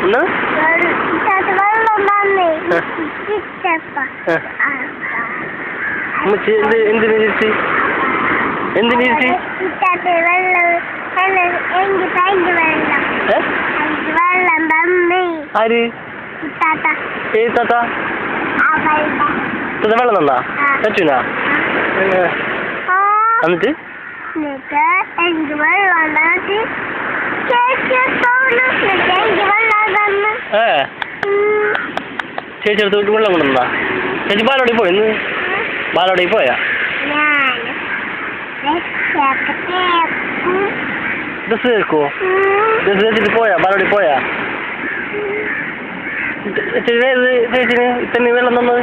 എന്താ എന്തിനു തിരിച്ച് എന്തിനു തിരിച്ച് ആര് ഏത് താത്ത വെള്ളം തന്നാ പറ്റൂനാ എന്നിട്ട് ചേച്ചി അടുത്ത് വെള്ളം കൊണ്ടുവന്നാ ചേച്ചി ബാലോടി പോയിന്ന് ബാലോടി പോയാ ഡ്രസ് കേൾക്കുവോ ഡ്രസ് വെച്ചിട്ട് പോയാ ബാലോടി പോയാ ചേച്ചിന് ഇത്തന്നെ വെള്ളം തന്നത്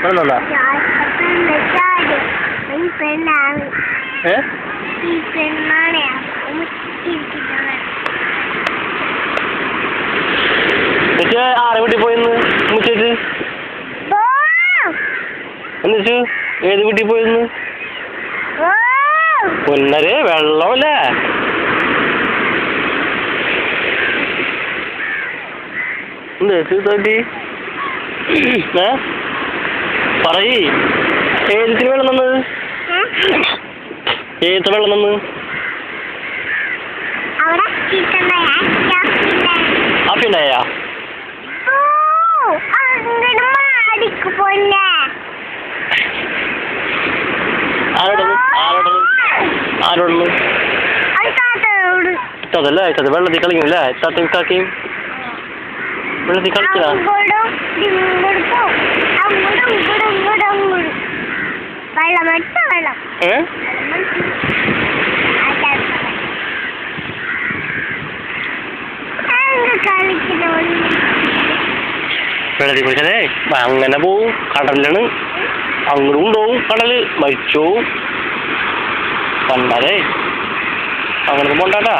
വെള്ളം തന്നാ ചേച്ചി ആരെ വീട്ടിൽ പോയിന്ന് ചേച്ചി എന്നുവെച്ചു ഏത് വീട്ടിൽ പോയിന്ന് പൊന്നരെ വെള്ളമല്ലേ എന്ത് തോറ്റി പറയ് ഏതിന് വെള്ളം തന്നത് ഏത് വെള്ളം തന്ന് ഹാപ്പി ഉണ്ടായാ ആരോടൊന്ന് ഇത്തതല്ലേ ഇത്തത് വെള്ളത്തിൽ കളിക്കുന്നില്ലേ ഇത്താത്തയും ഇത്താക്കയും വെള്ളത്തിൽ കളിച്ചതാ വെള്ളത്തിൽ കുളിച്ചതേ അങ്ങനെ പോവും കടലിലാണ് അങ്ങോട്ടും കൊണ്ടുപോകും കടല് മരിച്ചു പണ്ടേ അങ്ങനെ പോണ്ടാട്ടാ